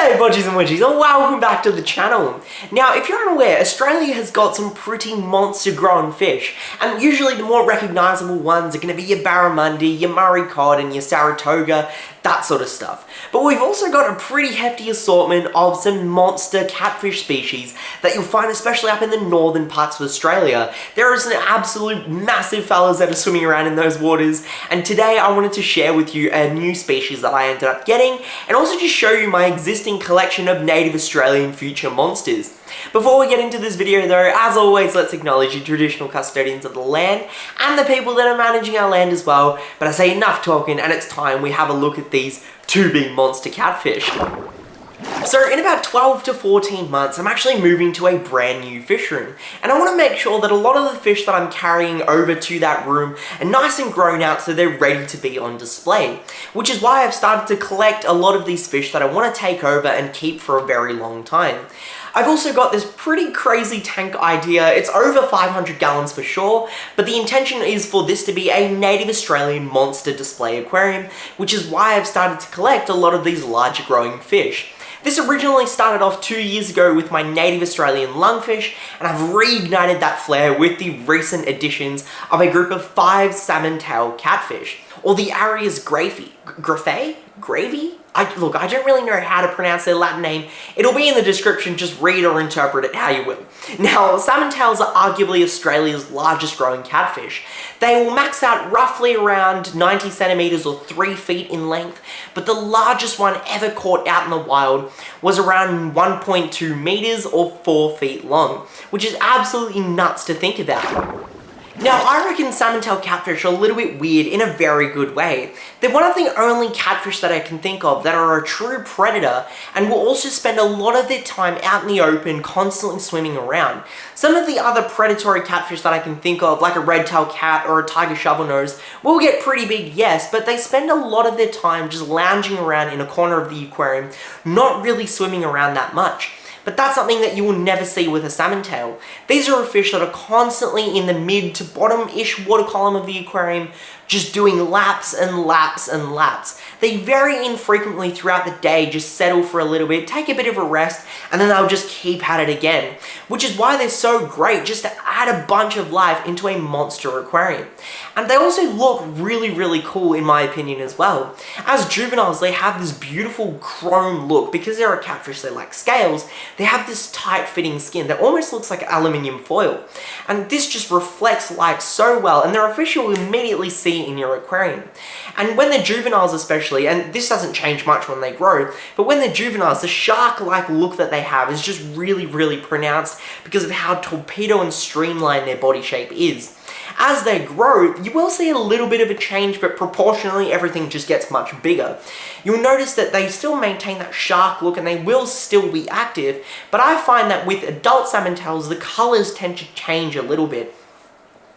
G'day Bodgies and Wedgies and welcome back to the channel. Now if you're unaware, Australia has got some pretty monster grown fish, and usually the more recognisable ones are going to be your barramundi, your Murray cod and your Saratoga, that sort of stuff. But we've also got a pretty hefty assortment of some monster catfish species that you'll find especially up in the northern parts of Australia. There are some absolute massive fellas that are swimming around in those waters, and today I wanted to share with you a new species that I ended up getting, and also just show you my existing collection of native Australian future monsters. Before we get into this video though, as always, let's acknowledge the traditional custodians of the land and the people that are managing our land as well. But I say enough talking, and it's time we have a look at these two big monster catfish. So in about 12 to 14 months, I'm actually moving to a brand new fish room, and I want to make sure that a lot of the fish that I'm carrying over to that room are nice and grown out so they're ready to be on display, which is why I've started to collect a lot of these fish that I want to take over and keep for a very long time. I've also got this pretty crazy tank idea. It's over 500 gallons for sure, but the intention is for this to be a native Australian monster display aquarium, which is why I've started to collect a lot of these larger growing fish. This originally started off 2 years ago with my native Australian lungfish, and I've reignited that flair with the recent additions of a group of 5 salmon tail catfish, or the Arias gravy? Look, I don't really know how to pronounce their Latin name. It'll be in the description, just read or interpret it how you will. Now, salmon tails are arguably Australia's largest growing catfish. They will max out roughly around 90 centimeters or 3 feet in length, but the largest one ever caught out in the wild was around 1.2 meters or 4 feet long, which is absolutely nuts to think about. Now, I reckon salmon tail catfish are a little bit weird in a very good way. They're one of the only catfish that I can think of that are a true predator and will also spend a lot of their time out in the open constantly swimming around. Some of the other predatory catfish that I can think of, like a red-tailed cat or a tiger shovelnose, will get pretty big, yes, but they spend a lot of their time just lounging around in a corner of the aquarium, not really swimming around that much. But that's something that you will never see with a salmon tail. These are fish that are constantly in the mid to bottom-ish water column of the aquarium, just doing laps and laps and laps. They very infrequently throughout the day just settle for a little bit, take a bit of a rest, and then they'll just keep at it again. Which is why they're so great, just to add a bunch of life into a monster aquarium. And they also look really, really cool in my opinion as well. As juveniles, they have this beautiful chrome look. Because they're a catfish, they like scales, they have this tight-fitting skin that almost looks like aluminium foil. And this just reflects light so well, and they're a fish you'll immediately see in your aquarium. And when they're juveniles especially, and this doesn't change much when they grow, but when they're juveniles, the shark-like look that they have is just really, really pronounced because of how torpedo and streamlined their body shape is. As they grow, you will see a little bit of a change, but proportionally everything just gets much bigger. You'll notice that they still maintain that shark look and they will still be active, but I find that with adult salmon tails, the colors tend to change a little bit.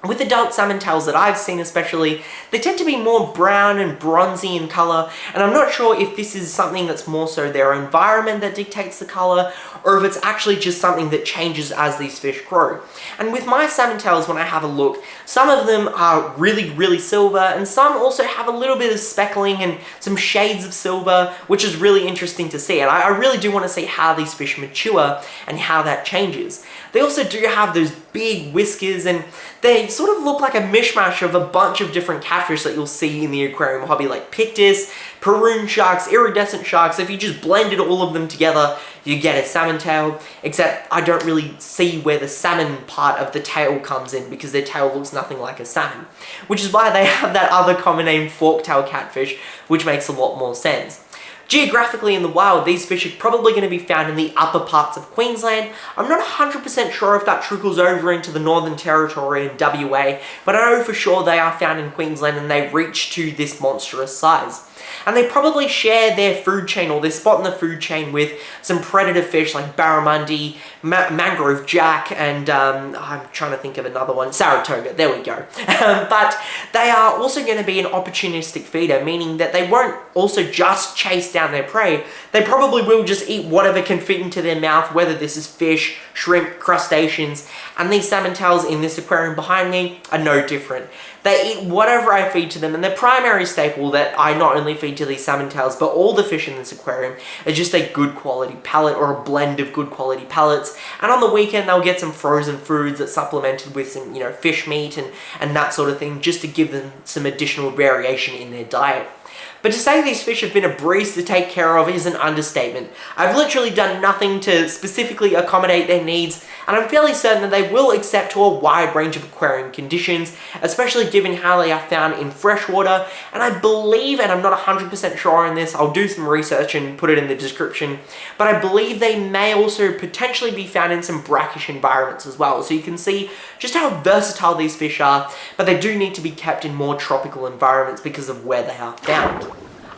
With adult salmon tails that I've seen especially, they tend to be more brown and bronzy in colour, and I'm not sure if this is something that's more so their environment that dictates the colour, or if it's actually just something that changes as these fish grow. And with my salmon tails, when I have a look, some of them are really, really silver, and some also have a little bit of speckling and some shades of silver, which is really interesting to see. And I really do want to see how these fish mature and how that changes. They also do have those big whiskers, and they sort of look like a mishmash of a bunch of different catfish that you'll see in the aquarium hobby, like pictus, Peroon sharks, iridescent sharks. If you just blended all of them together, you get a salmon tail, except I don't really see where the salmon part of the tail comes in because their tail looks nothing like a salmon, which is why they have that other common name fork-tailed catfish, which makes a lot more sense. Geographically in the wild, these fish are probably going to be found in the upper parts of Queensland. I'm not 100% sure if that trickles over into the Northern Territory and WA, but I know for sure they are found in Queensland and they reach to this monstrous size. And they probably share their food chain, or their spot in the food chain, with some predator fish like barramundi, mangrove jack, and I'm trying to think of another one, Saratoga, there we go. But they are also going to be an opportunistic feeder, meaning that they won't also just chase down their prey. They probably will just eat whatever can fit into their mouth, whether this is fish, shrimp, crustaceans, and these salmon tails in this aquarium behind me are no different. They eat whatever I feed to them, and their primary staple that I not only normally feed to these salmon tails, but all the fish in this aquarium are just a good quality pellet or a blend of good quality pellets. And on the weekend, they'll get some frozen foods that's supplemented with some, fish meat and that sort of thing, just to give them some additional variation in their diet. But to say these fish have been a breeze to take care of is an understatement. I've literally done nothing to specifically accommodate their needs, and I'm fairly certain that they will accept to a wide range of aquarium conditions, especially given how they are found in freshwater. And I believe, and I'm not 100% sure on this, I'll do some research and put it in the description, but I believe they may also potentially be found in some brackish environments as well. So you can see just how versatile these fish are, but they do need to be kept in more tropical environments because of where they are found.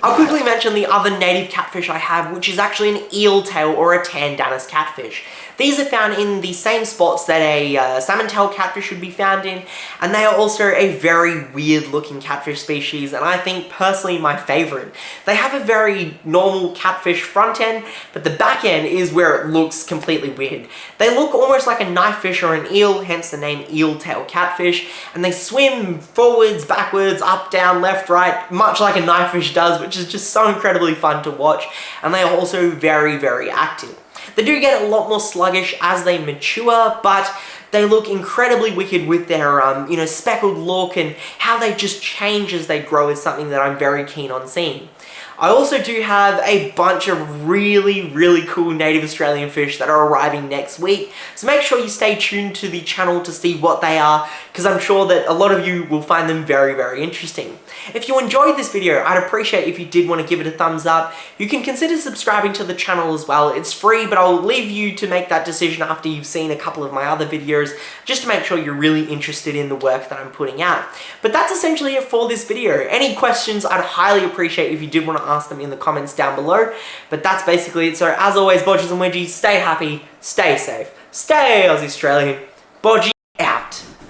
I'll quickly mention the other native catfish I have, which is actually an eel tail or a tandanus catfish. These are found in the same spots that a salmon tail catfish would be found in, and they are also a very weird looking catfish species, and I think personally my favorite. They have a very normal catfish front end, but the back end is where it looks completely weird. They look almost like a knife fish or an eel, hence the name eel tail catfish, and they swim forwards, backwards, up, down, left, right, much like a knife fish does, which is just so incredibly fun to watch, and they are also very, very active. They do get a lot more sluggish as they mature, but they look incredibly wicked with their, speckled look, and how they just change as they grow is something that I'm very keen on seeing. I also do have a bunch of really, really cool native Australian fish that are arriving next week, so make sure you stay tuned to the channel to see what they are, because I'm sure that a lot of you will find them very, very interesting. If you enjoyed this video, I'd appreciate if you did want to give it a thumbs up. You can consider subscribing to the channel as well. It's free, but I'll leave you to make that decision after you've seen a couple of my other videos, just to make sure you're really interested in the work that I'm putting out. But that's essentially it for this video. Any questions, I'd highly appreciate if you did want to ask them in the comments down below. But that's basically it. So as always, bodges and wedgies, stay happy, stay safe, stay Aussie Australian. Bodgie.